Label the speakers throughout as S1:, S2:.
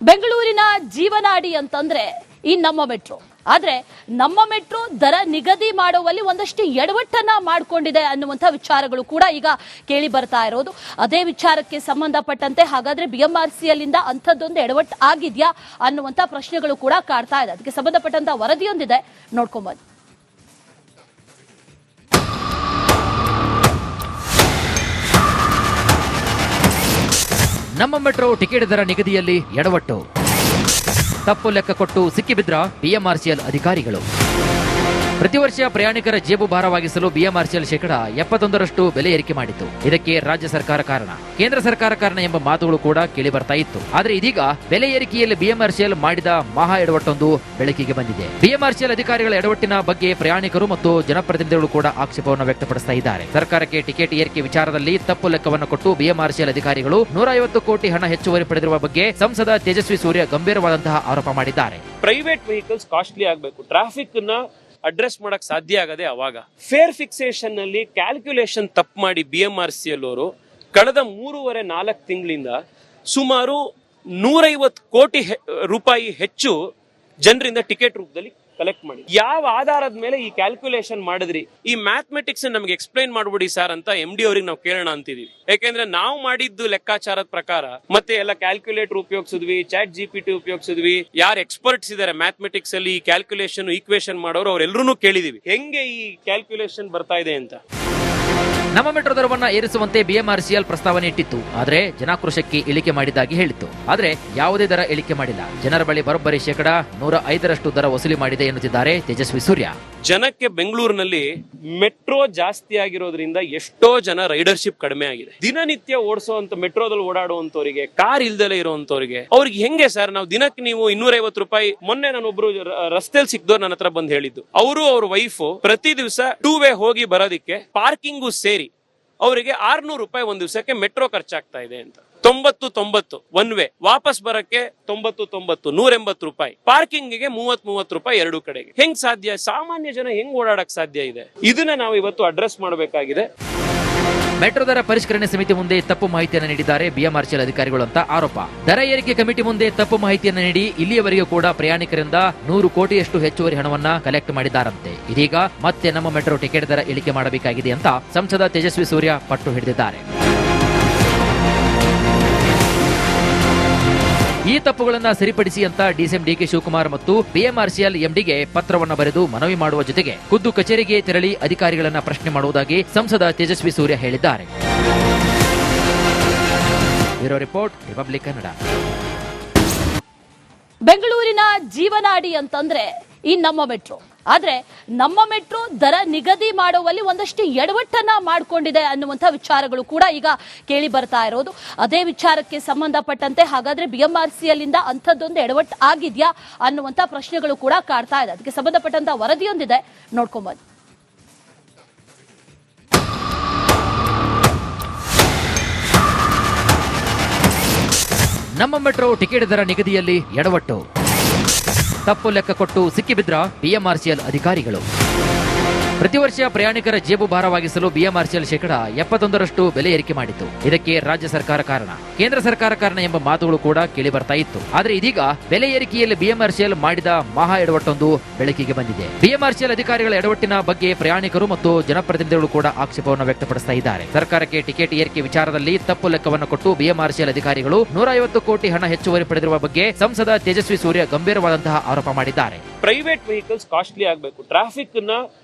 S1: ಬೆಂಗಳೂರಿನ ಜೀವನಾಡಿ ಅಂತಂದ್ರೆ ಈ ನಮ್ಮ ಮೆಟ್ರೋ. ಆದ್ರೆ ನಮ್ಮ ಮೆಟ್ರೋ ದರ ನಿಗದಿ ಮಾಡುವಲ್ಲಿ ಒಂದಷ್ಟು ಎಡವಟ್ಟನ್ನ ಮಾಡಿಕೊಂಡಿದೆ ಅನ್ನುವಂಥ ವಿಚಾರಗಳು ಕೂಡ ಈಗ ಕೇಳಿ ಬರ್ತಾ ಇರೋದು. ಅದೇ ವಿಚಾರಕ್ಕೆ ಸಂಬಂಧಪಟ್ಟಂತೆ ಹಾಗಾದ್ರೆ ಬಿಎಂಆರ್ಸಿಎಲ್ ಅಂಥದ್ದೊಂದು ಎಡವಟ್ಟು ಆಗಿದ್ಯಾ ಅನ್ನುವಂಥ ಪ್ರಶ್ನೆಗಳು ಕೂಡ ಕಾಡ್ತಾ ಇದೆ. ಅದಕ್ಕೆ ಸಂಬಂಧಪಟ್ಟಂತ ವರದಿಯೊಂದಿದೆ, ನೋಡ್ಕೊಂಬನ್ನಿ.
S2: ನಮ್ಮ ಮೆಟ್ರೋ ಟಿಕೆಟ್ ದರ ನಿಗದಿಯಲ್ಲಿ ಎಡವಟ್ಟು, ತಪ್ಪು ಲೆಕ್ಕ ಕೊಟ್ಟು ಸಿಕ್ಕಿಬಿದ್ರ ಬಿಎಂಆರ್ಸಿಎಲ್ ಅಧಿಕಾರಿಗಳು. ಪ್ರತಿ ವರ್ಷ ಪ್ರಯಾಣಿಕರ ಜೇಬು ಭಾರವಾಗಿಸಲು ಬಿಎಂಆರ್ಸಿಎಲ್ ಶೇಕಡ 71ರಷ್ಟು ಬೆಲೆ ಏರಿಕೆ ಮಾಡಿತ್ತು. ಇದಕ್ಕೆ ರಾಜ್ಯ ಸರ್ಕಾರ ಕಾರಣ, ಕೇಂದ್ರ ಸರ್ಕಾರ ಕಾರಣ ಎಂಬ ಮಾತುಗಳು ಕೂಡ ಕೇಳಿ ಬರ್ತಾ ಇತ್ತು. ಆದ್ರೆ ಇದೀಗ ಬೆಲೆ ಏರಿಕೆಯಲ್ಲಿ ಬಿಎಂಆರ್ಸಿಎಲ್ ಮಾಡಿದ ಮಹಾ ಎಡವಟ್ಟೊಂದು ಬೆಳಕಿಗೆ ಬಂದಿದೆ. ಬಿಎಂಆರ್ಸಿಎಲ್ ಅಧಿಕಾರಿಗಳ ಎಡವಟ್ಟಿನ ಬಗ್ಗೆ ಪ್ರಯಾಣಿಕರು ಮತ್ತು ಜನಪ್ರತಿನಿಧಿಗಳು ಕೂಡ ಆಕ್ಷೇಪವನ್ನು ವ್ಯಕ್ತಪಡಿಸ್ತಾ ಇದ್ದಾರೆ. ಸರ್ಕಾರಕ್ಕೆ ಟಿಕೆಟ್ ಏರಿಕೆ ವಿಚಾರದಲ್ಲಿ ತಪ್ಪು ಲೆಕ್ಕವನ್ನು ಕೊಟ್ಟು ಬಿಎಂಆರ್ಸಿಎಲ್ ಅಧಿಕಾರಿಗಳು 150 ಕೋಟಿ ಹಣ ಹೆಚ್ಚುವರಿ ಪಡೆದಿರುವ ಬಗ್ಗೆ ಸಂಸದ ತೇಜಸ್ವಿ ಸೂರ್ಯ ಗಂಭೀರವಾದಂತಹ ಆರೋಪ ಮಾಡಿದ್ದಾರೆ.
S3: ಪ್ರೈವೇಟ್ ವೆಹಿಕಲ್ಸ್ ಕಾಸ್ಟ್ಲಿ ಆಗಬೇಕು, ಟ್ರಾಫಿಕ್ ನ ಅಡ್ರೆಸ್ ಮಾಡಕ್ ಸಾಧ್ಯ ಆಗದೆ ಅವಾಗ ಫೇರ್ ಫಿಕ್ಸೇಷನ್ ನಲ್ಲಿ ಕ್ಯಾಲ್ಕುಲೇಷನ್ ತಪ್ಪು ಮಾಡಿ ಬಿಎಂಆರ್ಸಿಎಲ್ ಅವರು ಕಳೆದ 3.5-4 ತಿಂಗಳಿಂದ ಸುಮಾರು 150 ಕೋಟಿ ರೂಪಾಯಿ ಹೆಚ್ಚು ಜನರಿಂದ ಟಿಕೆಟ್ ರೂಪದಲ್ಲಿ ಕಲೆಕ್ಟ್ ಮಾಡಿ. ಯಾವ ಆಧಾರದ ಮೇಲೆ ಈ ಕ್ಯಾಲ್ಕುಲೇಷನ್ ಮಾಡಿದ್ರಿ? ಈ ಮ್ಯಾಥಮೆಟಿಕ್ಸ್ ನಮ್ಗೆ ಎಕ್ಸ್ಪ್ಲೈನ್ ಮಾಡ್ಬಿಡಿ ಸರ್ ಅಂತ MD ಅವ್ರಿಗೆ ನಾವು ಕೇಳೋಣ ಅಂತಿದೀವಿ. ಯಾಕೆಂದ್ರೆ ನಾವು ಮಾಡಿದ್ದು ಲೆಕ್ಕಾಚಾರದ ಪ್ರಕಾರ ಮತ್ತೆ ಎಲ್ಲ ಕ್ಯಾಲ್ಕುಲೇಟರ್ ಉಪಯೋಗಿಸಿದ್ವಿ, ಚಾಟ್ GPT ಉಪಯೋಗಿಸಿದ್ವಿ. ಯಾರು ಎಕ್ಸ್ಪರ್ಟ್ಸ್ ಇದಾರೆ ಮ್ಯಾಥಮೆಟಿಕ್ಸ್ ಅಲ್ಲಿ ಈ ಕ್ಯಾಲ್ಕುಲೇಷನ್ ಈಕ್ವೇಷನ್ ಮಾಡೋರು ಅವ್ರೆಲ್ಲರೂ ಕೇಳಿದೀವಿ ಹೆಂಗೆ ಈ ಕ್ಯಾಲ್ಕುಲೇಷನ್ ಬರ್ತಾ ಇದೆ ಅಂತ.
S2: ನಮ್ಮ ಮೆಟ್ರೋ ದರವನ್ನ ಏರಿಸುವಂತೆ ಬಿಎಂಆರ್ಸಿಎಲ್ ಪ್ರಸ್ತಾವನೆ ಇಟ್ಟಿತ್ತು, ಆದ್ರೆ ಜನಾಕ್ರೋಶಕ್ಕೆ ಇಳಿಕೆ ಮಾಡಿದ್ದಾಗಿ ಹೇಳಿತ್ತು. ಆದ್ರೆ ಯಾವುದೇ ದರ ಇಳಿಕೆ ಮಾಡಿಲ್ಲ. ಜನರ ಬಳಿ ಬರೋಬ್ಬರಿ ಶೇಕಡ 105ರಷ್ಟು ದರ ವಸೂಲಿ ಮಾಡಿದೆ ಎನ್ನುತ್ತಿದ್ದಾರೆ ತೇಜಸ್ವಿ ಸೂರ್ಯ.
S3: ಜನಕ್ಕೆ ಬೆಂಗಳೂರಿನಲ್ಲಿ ಮೆಟ್ರೋ ಜಾಸ್ತಿ ಆಗಿರೋದ್ರಿಂದ ಎಷ್ಟೋ ಜನ ರೈಡರ್ಶಿಪ್ ಕಡಿಮೆ ಆಗಿದೆ. ದಿನನಿತ್ಯ ಓಡಿಸುವಂತ ಮೆಟ್ರೋದಲ್ಲಿ ಓಡಾಡುವಂತವರಿಗೆ, ಕಾರ್ ಇಲ್ದಲೇ ಇರುವಂತವರಿಗೆ ಅವ್ರಿಗೆ ಹೆಂಗೆ ಸರ್? ನಾವು ದಿನಕ್ಕೆ ನೀವು 250 ರೂಪಾಯಿ. ಮೊನ್ನೆ ನಾನೊಬ್ರು ರಸ್ತೆಯಲ್ಲಿ ಸಿಕ್ದವ್ರು ನನ್ನ ಹತ್ರ ಬಂದು ಹೇಳಿದ್ದು, ಅವರು ಅವ್ರ ವೈಫ್ ಪ್ರತಿ ದಿವಸ 2 ವೇ ಹೋಗಿ ಬರೋದಿಕ್ಕೆ ಪಾರ್ಕಿಂಗು ಸೇರಿ ಅವರಿಗೆ 600 ರೂಪಾಯಿ ಒಂದ್ ದಿವಸಕ್ಕೆ ಮೆಟ್ರೋ ಖರ್ಚಾಗ್ತಾ ಇದೆ ಅಂತ. 90 ಒನ್ ವೇ, ವಾಪಸ್ ಬರಕ್ಕೆ 90 180 ರೂಪಾಯಿ, ಪಾರ್ಕಿಂಗ್ಗೆ 30 ರೂಪಾಯಿ ಎರಡು ಕಡೆಗೆ. ಹೆಂಗ್ ಸಾಧ್ಯ? ಸಾಮಾನ್ಯ ಜನ ಹೆಂಗ್ ಓಡಾಡಕ್ ಸಾಧ್ಯ ಇದೆ? ಇದನ್ನ ನಾವು ಇವತ್ತು ಅಡ್ರೆಸ್ ಮಾಡಬೇಕಾಗಿದೆ.
S2: ಮೆಟ್ರೋ ದರ ಪರಿಷ್ಕರಣೆ ಸಮಿತಿ ಮುಂದೆ ತಪ್ಪು ಮಾಹಿತಿಯನ್ನು ನೀಡಿದ್ದಾರೆ ಬಿಎಂಆರ್ಸಿಎಲ್ ಅಧಿಕಾರಿಗಳು ಅಂತ ಆರೋಪ. ದರ ಏರಿಕೆ ಕಮಿಟಿ ಮುಂದೆ ತಪ್ಪು ಮಾಹಿತಿಯನ್ನು ನೀಡಿ ಇಲ್ಲಿಯವರೆಗೂ ಕೂಡ ಪ್ರಯಾಣಿಕರಿಂದ 100 ಕೋಟಿಯಷ್ಟು ಹೆಚ್ಚುವರಿ ಹಣವನ್ನ ಕಲೆಕ್ಟ್ ಮಾಡಿದ್ದಾರಂತೆ. ಇದೀಗ ಮತ್ತೆ ನಮ್ಮ ಮೆಟ್ರೋ ಟಿಕೆಟ್ ದರ ಇಳಿಕೆ ಮಾಡಬೇಕಾಗಿದೆ ಅಂತ ಸಂಸದ ತೇಜಸ್ವಿ ಸೂರ್ಯ ಪಟ್ಟು ಹಿಡಿದಿದ್ದಾರೆ. ಈ ತಪ್ಪುಗಳನ್ನು ಸರಿಪಡಿಸಿ ಅಂತ ಡಿಸಿಎಂ ಡಿಕೆ ಶಿವಕುಮಾರ್ ಮತ್ತು ಬಿಎಂಆರ್ಸಿಎಲ್ ಎಂಡಿಗೆ ಪತ್ರವನ್ನು ಬರೆದು ಮನವಿ ಮಾಡುವ ಜೊತೆಗೆ ಖುದ್ದು ಕಚೇರಿಗೆ ತೆರಳಿ ಅಧಿಕಾರಿಗಳನ್ನ ಪ್ರಶ್ನೆ ಮಾಡುವುದಾಗಿ ಸಂಸದ ತೇಜಸ್ವಿ ಸೂರ್ಯ ಹೇಳಿದ್ದಾರೆ. Bureau report, republic Kannada.
S1: ಬೆಂಗಳೂರಿನ ಜೀವನಾಡಿ ಅಂತಂದ್ರೆ ಈ ನಮ್ಮ ಮೆಟ್ರೋ. ಆದ್ರೆ ನಮ್ಮ ಮೆಟ್ರೋ ದರ ನಿಗದಿ ಮಾಡುವಲ್ಲಿ ಒಂದಷ್ಟು ಎಡವಟ್ಟನ್ನ ಮಾಡಿಕೊಂಡಿದೆ ಅನ್ನುವಂಥ ವಿಚಾರಗಳು ಕೂಡ ಈಗ ಕೇಳಿ ಬರ್ತಾ ಇರೋದು. ಅದೇ ವಿಚಾರಕ್ಕೆ ಸಂಬಂಧಪಟ್ಟಂತೆ ಹಾಗಾದ್ರೆ ಬಿಎಂಆರ್ಸಿಎಲ್ ಅಂಥದ್ದೊಂದು ಎಡವಟ್ಟು ಆಗಿದ್ಯಾ ಅನ್ನುವಂಥ ಪ್ರಶ್ನೆಗಳು ಕೂಡ ಕಾಡ್ತಾ ಇದೆ. ಅದಕ್ಕೆ ಸಂಬಂಧಪಟ್ಟಂತ ವರದಿಯೊಂದಿದೆ, ನೋಡ್ಕೊಂಬನ್ನಿ.
S2: ನಮ್ಮ ಮೆಟ್ರೋ ಟಿಕೆಟ್ ದರ ನಿಗದಿಯಲ್ಲಿ ಎಡವಟ್ಟು, ತಪ್ಪು ಲೆಕ್ಕ ಕೊಟ್ಟು ಸಿಕ್ಕಿಬಿದ್ರ ಬಿಎಂಆರ್ಸಿಎಲ್ ಅಧಿಕಾರಿಗಳು. ಪ್ರತಿ ವರ್ಷ ಪ್ರಯಾಣಿಕರ ಜೇಬು ಭಾರವಾಗಿಸಲು ಬಿಎಂಆರ್ಸಿಎಲ್ ಶೇಕಡ 71ರಷ್ಟು ಬೆಲೆ ಏರಿಕೆ ಮಾಡಿತ್ತು. ಇದಕ್ಕೆ ರಾಜ್ಯ ಸರ್ಕಾರ ಕಾರಣ, ಕೇಂದ್ರ ಸರ್ಕಾರ ಕಾರಣ ಎಂಬ ಮಾತುಗಳು ಕೂಡ ಕೇಳಿ ಬರ್ತಾ ಇತ್ತು. ಆದ್ರೆ ಇದೀಗ ಬೆಲೆ ಏರಿಕೆಯಲ್ಲಿ ಬಿಎಂಆರ್ಸಿಎಲ್ ಮಾಡಿದ ಮಹಾ ಎಡವಟ್ಟೊಂದು ಬೆಳಕಿಗೆ ಬಂದಿದೆ. ಬಿಎಂಆರ್ಸಿಎಲ್ ಅಧಿಕಾರಿಗಳ ಎಡವಟ್ಟಿನ ಬಗ್ಗೆ ಪ್ರಯಾಣಿಕರು ಮತ್ತು ಜನಪ್ರತಿನಿಧಿಗಳು ಕೂಡ ಆಕ್ಷೇಪವನ್ನು ವ್ಯಕ್ತಪಡಿಸ್ತಾ ಇದ್ದಾರೆ. ಸರ್ಕಾರಕ್ಕೆ ಟಿಕೆಟ್ ಏರಿಕೆ ವಿಚಾರದಲ್ಲಿ ತಪ್ಪು ಲೆಕ್ಕವನ್ನು ಕೊಟ್ಟು ಬಿಎಂಆರ್ಸಿಎಲ್ ಅಧಿಕಾರಿಗಳು 150 ಕೋಟಿ ಹಣ ಹೆಚ್ಚುವರಿ ಪಡೆದಿರುವ ಬಗ್ಗೆ ಸಂಸದ ತೇಜಸ್ವಿ ಸೂರ್ಯ ಗಂಭೀರವಾದಂತಹ ಆರೋಪ ಮಾಡಿದ್ದಾರೆ.
S3: ಪ್ರೈವೇಟ್ ವೆಹಿಕಲ್ಸ್ ಕಾಸ್ಟ್ಲಿ ಆಗಬೇಕು, ಟ್ರಾಫಿಕ್ ನ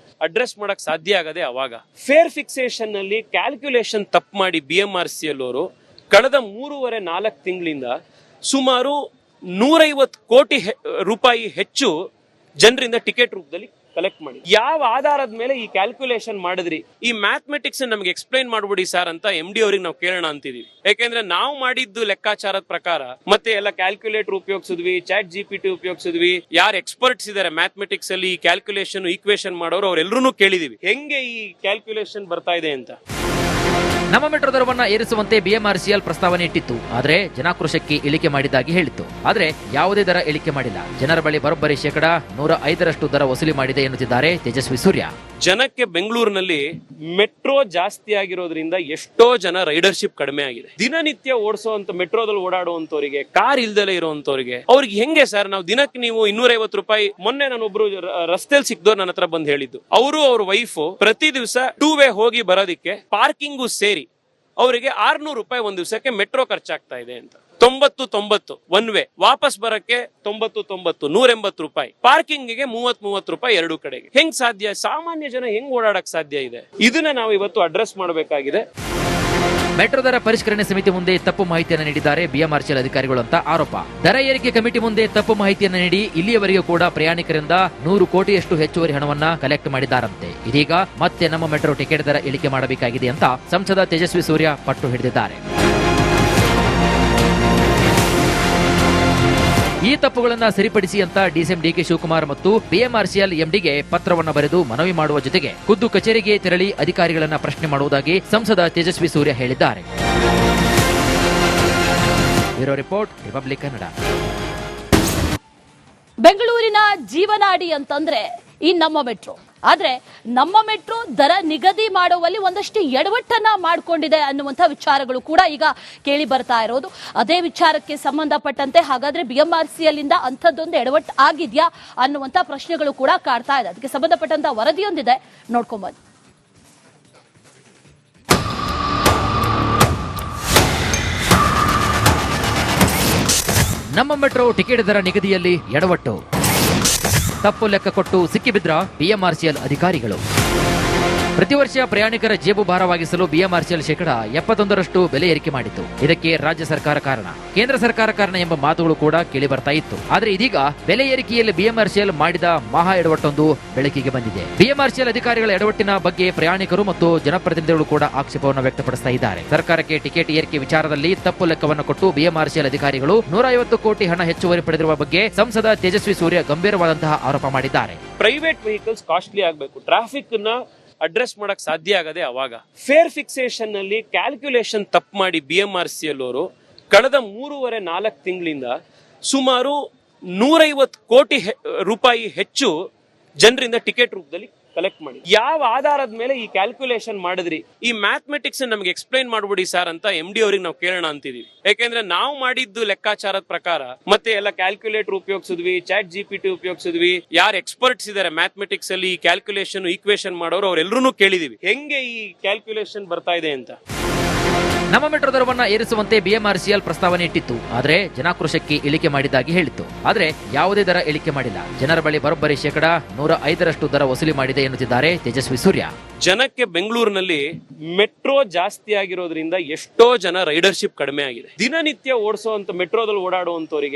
S3: ಅಡ್ರೆಸ್ ಮಾಡಕ್ ಸಾಧ್ಯ ಆಗದೆ ಅವಾಗ ಫೇರ್ ಫಿಕ್ಸೇಷನ್ ನಲ್ಲಿ ಕ್ಯಾಲ್ಕುಲೇಷನ್ ತಪ್ಪು ಮಾಡಿ ಬಿಎಂಆರ್ಸಿಎಲ್ ಅವರು ಕಳೆದ 3.5-4 ತಿಂಗಳಿಂದ ಸುಮಾರು 150 ಕೋಟಿ ರೂಪಾಯಿ ಹೆಚ್ಚು ಜನರಿಂದ ಟಿಕೆಟ್ ರೂಪದಲ್ಲಿ ಕಲೆಕ್ಟ್ ಮಾಡಿ. ಯಾವ ಆಧಾರದ ಮೇಲೆ ಈ ಕ್ಯಾಲ್ಕುಲೇಷನ್ ಮಾಡಿದ್ರಿ? ಈ ಮ್ಯಾಥಮೆಟಿಕ್ಸ್ ನಮ್ಗೆ ಎಕ್ಸ್ಪ್ಲೈನ್ ಮಾಡ್ಬಿಡಿ ಸರ್ ಅಂತ MD ಅವ್ರಿಗೆ ನಾವು ಕೇಳೋಣ ಅಂತಿದೀವಿ. ಯಾಕೆಂದ್ರೆ ನಾವು ಮಾಡಿದ್ದು ಲೆಕ್ಕಾಚಾರದ ಪ್ರಕಾರ ಮತ್ತೆ ಎಲ್ಲ ಕ್ಯಾಲ್ಕುಲೇಟರ್ ಉಪಯೋಗಿಸಿದ್ವಿ, ಚಾಟ್ GPT ಉಪಯೋಗಿಸಿದ್ವಿ. ಯಾರು ಎಕ್ಸ್ಪರ್ಟ್ಸ್ ಇದಾರೆ ಮ್ಯಾಥಮೆಟಿಕ್ಸ್ ಅಲ್ಲಿ ಈ ಕ್ಯಾಲ್ಕುಲೇಷನ್ ಈಕ್ವೇಷನ್ ಮಾಡೋರು ಅವ್ರೆಲ್ಲರೂ ಕೇಳಿದೀವಿ ಹೆಂಗೆ ಈ ಕ್ಯಾಲ್ಕುಲೇಷನ್ ಬರ್ತಾ ಇದೆ ಅಂತ.
S2: ನಮ್ಮ ಮೆಟ್ರೋ ದರವನ್ನ ಏರಿಸುವಂತೆ ಬಿಎಂಆರ್ಸಿಎಲ್ ಪ್ರಸ್ತಾವನೆ ಇಟ್ಟಿತ್ತು, ಆದ್ರೆ ಜನಾಕ್ರೋಶಕ್ಕೆ ಇಳಿಕೆ ಮಾಡಿದ್ದಾಗಿ ಹೇಳಿತ್ತು. ಆದ್ರೆ ಯಾವುದೇ ದರ ಇಳಿಕೆ ಮಾಡಿಲ್ಲ. ಜನರ ಬಳಿ ಬರೋಬ್ಬರಿ ಶೇಕಡ 105ರಷ್ಟು ದರ ವಸೂಲಿ ಮಾಡಿದೆ ಎನ್ನುತ್ತಿದ್ದಾರೆ ತೇಜಸ್ವಿ ಸೂರ್ಯ.
S3: ಜನಕ್ಕೆ ಬೆಂಗಳೂರಿನಲ್ಲಿ ಮೆಟ್ರೋ ಜಾಸ್ತಿ ಆಗಿರೋದ್ರಿಂದ ಎಷ್ಟೋ ಜನ ರೈಡರ್ಶಿಪ್ ಕಡಿಮೆ ಆಗಿದೆ. ದಿನನಿತ್ಯ ಓಡಿಸುವಂತ ಮೆಟ್ರೋದಲ್ಲಿ ಓಡಾಡುವಂತವರಿಗೆ, ಕಾರ್ ಇಲ್ದಲೇ ಇರುವಂತವ್ರಿಗೆ ಅವ್ರಿಗೆ ಹೆಂಗೆ ಸರ್ ನಾವು ದಿನಕ್ಕೆ ನೀವು 250 ರೂಪಾಯಿ? ಮೊನ್ನೆ ನಾನೊಬ್ರು ರಸ್ತೆಯಲ್ಲಿ ಸಿಕ್ದವ್ರು ನನ್ನ ಹತ್ರ ಬಂದು ಹೇಳಿದ್ದು, ಅವರು ಅವ್ರ ವೈಫು ಪ್ರತಿ ದಿವಸ 2 ವೇ ಹೋಗಿ ಬರೋದಿಕ್ಕೆ ಪಾರ್ಕಿಂಗು ಸೇರಿ ಅವರಿಗೆ 600 ರೂಪಾಯಿ ಒಂದ್ ದಿವಸಕ್ಕೆ ಮೆಟ್ರೋ ಖರ್ಚಾಗ್ತಾ ಇದೆ ಅಂತ. 90 ಒನ್ ವೇ, ವಾಪಸ್ ಬರಕ್ಕೆ 90 180 ರೂಪಾಯಿ, ಪಾರ್ಕಿಂಗ್ಗೆ 30 ರೂಪಾಯಿ ಎರಡು ಕಡೆಗೆ. ಹೆಂಗ್ ಸಾಧ್ಯ? ಸಾಮಾನ್ಯ ಜನ ಹೆಂಗ್ ಓಡಾಡಕ್ ಸಾಧ್ಯ ಇದೆ? ಇದನ್ನ ನಾವು ಇವತ್ತು ಅಡ್ರೆಸ್ ಮಾಡಬೇಕಾಗಿದೆ.
S2: ಮೆಟ್ರೋ ದರ ಪರಿಷ್ಕರಣೆ ಸಮಿತಿ ಮುಂದೆ ತಪ್ಪು ಮಾಹಿತಿಯನ್ನು ನೀಡಿದ್ದಾರೆ ಬಿಎಂಆರ್ಸಿಎಲ್ ಅಧಿಕಾರಿಗಳು ಅಂತ ಆರೋಪ. ದರ ಏರಿಕೆ ಕಮಿಟಿ ಮುಂದೆ ತಪ್ಪು ಮಾಹಿತಿಯನ್ನು ನೀಡಿ ಇಲ್ಲಿಯವರೆಗೂ ಕೂಡ ಪ್ರಯಾಣಿಕರಿಂದ 100 ಕೋಟಿಯಷ್ಟು ಹೆಚ್ಚುವರಿ ಹಣವನ್ನ ಕಲೆಕ್ಟ್ ಮಾಡಿದ್ದಾರಂತೆ. ಇದೀಗ ಮತ್ತೆ ನಮ್ಮ ಮೆಟ್ರೋ ಟಿಕೆಟ್ ದರ ಇಳಿಕೆ ಮಾಡಬೇಕಾಗಿದೆ ಅಂತ ಸಂಸದ ತೇಜಸ್ವಿ ಸೂರ್ಯ ಪಟ್ಟು ಹಿಡಿದಿದ್ದಾರೆ. ಈ ತಪ್ಪುಗಳನ್ನು ಸರಿಪಡಿಸಿ ಅಂತ ಡಿಸಿಎಂ ಡಿಕೆ ಶಿವಕುಮಾರ್ ಮತ್ತು ಬಿಎಂಆರ್ಸಿಎಲ್ ಎಂಡಿಗೆ ಪತ್ರವನ್ನು ಬರೆದು ಮನವಿ ಮಾಡುವ ಜೊತೆಗೆ ಖುದ್ದು ಕಚೇರಿಗೆ ತೆರಳಿ ಅಧಿಕಾರಿಗಳನ್ನ ಪ್ರಶ್ನೆ ಮಾಡುವುದಾಗಿ ಸಂಸದ ತೇಜಸ್ವಿ ಸೂರ್ಯ ಹೇಳಿದ್ದಾರೆ. Bureau report, republic Kannada.
S1: ಬೆಂಗಳೂರಿನ ಜೀವನಾಡಿ ಅಂತಂದ್ರೆ ಈ ನಮ್ಮ ಮೆಟ್ರೋ. ಆದ್ರೆ ನಮ್ಮ ಮೆಟ್ರೋ ದರ ನಿಗದಿ ಮಾಡುವಲ್ಲಿ ಒಂದಷ್ಟು ಎಡವಟ್ಟನ್ನ ಮಾಡಿಕೊಂಡಿದೆ ಅನ್ನುವಂಥ ವಿಚಾರಗಳು ಕೂಡ ಈಗ ಕೇಳಿ ಬರ್ತಾ ಇರೋದು. ಅದೇ ವಿಚಾರಕ್ಕೆ ಸಂಬಂಧಪಟ್ಟಂತೆ ಹಾಗಾದ್ರೆ ಬಿಎಂಆರ್ಸಿಎಲ್ ಇಂದ ಅಂಥದ್ದೊಂದು ಎಡವಟ್ಟು ಆಗಿದ್ಯಾ ಅನ್ನುವಂಥ ಪ್ರಶ್ನೆಗಳು ಕೂಡ ಕಾಡ್ತಾ ಇದೆ. ಅದಕ್ಕೆ ಸಂಬಂಧಪಟ್ಟಂತ ವರದಿಯೊಂದಿದೆ, ನೋಡ್ಕೊಂಬನ್ನಿ.
S2: ನಮ್ಮ ಮೆಟ್ರೋ ಟಿಕೆಟ್ ದರ ನಿಗದಿಯಲ್ಲಿ ಎಡವಟ್ಟು, ತಪ್ಪು ಲೆಕ್ಕ ಕೊಟ್ಟು ಸಿಕ್ಕಿಬಿದ್ರ ಬಿಎಂಆರ್ಸಿಎಲ್ ಅಧಿಕಾರಿಗಳು. ಪ್ರತಿ ವರ್ಷ ಪ್ರಯಾಣಿಕರ ಜೇಬು ಭಾರವಾಗಿಸಲು ಬಿಎಂಆರ್ಸಿಎಲ್ ಶೇಕಡ 71ರಷ್ಟು ಬೆಲೆ ಏರಿಕೆ ಮಾಡಿತ್ತು. ಇದಕ್ಕೆ ರಾಜ್ಯ ಸರ್ಕಾರ ಕಾರಣ, ಕೇಂದ್ರ ಸರ್ಕಾರ ಕಾರಣ ಎಂಬ ಮಾತುಗಳು ಕೂಡ ಕೇಳಿ ಬರ್ತಾ ಇತ್ತು. ಆದ್ರೆ ಇದೀಗ ಬೆಲೆ ಏರಿಕೆಯಲ್ಲಿ ಬಿಎಂಆರ್ಸಿಎಲ್ ಮಾಡಿದ ಮಹಾ ಎಡವಟ್ಟೊಂದು ಬೆಳಕಿಗೆ ಬಂದಿದೆ. ಬಿಎಂಆರ್ಸಿಎಲ್ ಅಧಿಕಾರಿಗಳ ಎಡವಟ್ಟಿನ ಬಗ್ಗೆ ಪ್ರಯಾಣಿಕರು ಮತ್ತು ಜನಪ್ರತಿನಿಧಿಗಳು ಕೂಡ ಆಕ್ಷೇಪವನ್ನು ವ್ಯಕ್ತಪಡಿಸ್ತಾ ಇದ್ದಾರೆ. ಸರ್ಕಾರಕ್ಕೆ ಟಿಕೆಟ್ ಏರಿಕೆ ವಿಚಾರದಲ್ಲಿ ತಪ್ಪು ಲೆಕ್ಕವನ್ನು ಕೊಟ್ಟು ಬಿಎಂಆರ್ಸಿಎಲ್ ಅಧಿಕಾರಿಗಳು 150 ಕೋಟಿ ಹಣ ಹೆಚ್ಚುವರಿ ಪಡೆದಿರುವ ಬಗ್ಗೆ ಸಂಸದ ತೇಜಸ್ವಿ ಸೂರ್ಯ ಗಂಭೀರವಾದಂತಹ ಆರೋಪ ಮಾಡಿದ್ದಾರೆ.
S3: ಪ್ರೈವೇಟ್ ವೆಹಿಕಲ್ಸ್ ಕಾಸ್ಟ್ಲಿ ಆಗಬೇಕು, ಟ್ರಾಫಿಕ್ ನ ಅಡ್ರೆಸ್ ಮಾಡಕ್ ಸಾಧ್ಯ ಆಗದೆ ಅವಾಗ. ಫೇರ್ ಫಿಕ್ಸೇಷನ್ ನಲ್ಲಿ ಕ್ಯಾಲ್ಕುಲೇಷನ್ ತಪ್ಪು ಮಾಡಿ ಬಿಎಂಆರ್ಸಿಎಲ್ ಅವರು ಕಳೆದ 3.5-4 ತಿಂಗಳಿಂದ ಸುಮಾರು 150 ಕೋಟಿ ರೂಪಾಯಿ ಹೆಚ್ಚು ಜನರಿಂದ ಟಿಕೆಟ್ ರೂಪದಲ್ಲಿ ಕಲೆಕ್ಟ್ ಮಾಡಿ. ಯಾವ ಆಧಾರದ ಮೇಲೆ ಈ ಕ್ಯಾಲ್ಕುಲೇಷನ್ ಮಾಡಿದ್ರಿ? ಈ ಮ್ಯಾಥಮೆಟಿಕ್ಸ್ ನಮ್ಗೆ ಎಕ್ಸ್ಪ್ಲೈನ್ ಮಾಡ್ಬಿಡಿ ಸರ್ ಅಂತ MD ಅವ್ರಿಗೆ ನಾವು ಕೇಳೋಣ ಅಂತಿದೀವಿ. ಯಾಕೆಂದ್ರೆ ನಾವು ಮಾಡಿದ್ದು ಲೆಕ್ಕಾಚಾರದ ಪ್ರಕಾರ ಮತ್ತೆ ಎಲ್ಲ ಕ್ಯಾಲ್ಕುಲೇಟರ್ ಉಪಯೋಗಿಸಿದ್ವಿ, ಚಾಟ್ GPT ಉಪಯೋಗಿಸಿದ್ವಿ. ಯಾರು ಎಕ್ಸ್ಪರ್ಟ್ಸ್ ಇದಾರೆ ಮ್ಯಾಥಮೆಟಿಕ್ಸ್ ಅಲ್ಲಿ ಈ ಕ್ಯಾಲ್ಕುಲೇಷನ್ ಈಕ್ವೇಷನ್ ಮಾಡೋರು ಅವ್ರೆಲ್ಲರೂ ಕೇಳಿದೀವಿ ಹೆಂಗೆ ಈ ಕ್ಯಾಲ್ಕುಲೇಷನ್ ಬರ್ತಾ ಇದೆ ಅಂತ.
S2: ನಮ್ಮ ಮೆಟ್ರೋ ದರವನ್ನ ಏರಿಸುವಂತೆ ಬಿಎಂಆರ್ಸಿಎಲ್ ಪ್ರಸ್ತಾವನೆ ಇಟ್ಟಿತ್ತು. ಆದ್ರೆ ಜನಾಕ್ರೋಶಕ್ಕೆ ಇಳಿಕೆ ಮಾಡಿದ್ದಾಗಿ ಹೇಳಿತ್ತು. ಆದ್ರೆ ಯಾವುದೇ ದರ ಇಳಿಕೆ ಮಾಡಿಲ್ಲ. ಜನರ ಬಳಿ ಬರೋಬ್ಬರಿ ಶೇಕಡ 105ರಷ್ಟು ದರ ವಸೂಲಿ ಮಾಡಿದೆ ಎನ್ನುತ್ತಿದ್ದಾರೆ ತೇಜಸ್ವಿ ಸೂರ್ಯ.
S3: ಜನಕ್ಕೆ ಬೆಂಗಳೂರಿನಲ್ಲಿ ಮೆಟ್ರೋ ಜಾಸ್ತಿ ಆಗಿರೋದ್ರಿಂದ ಎಷ್ಟೋ ಜನ ರೈಡರ್ಶಿಪ್ ಕಡಿಮೆ ಆಗಿದೆ. ದಿನನಿತ್ಯ ಓಡಿಸುವಂತ ಮೆಟ್ರೋದಲ್ಲಿ ಓಡಾಡುವಂತವರಿಗೆ,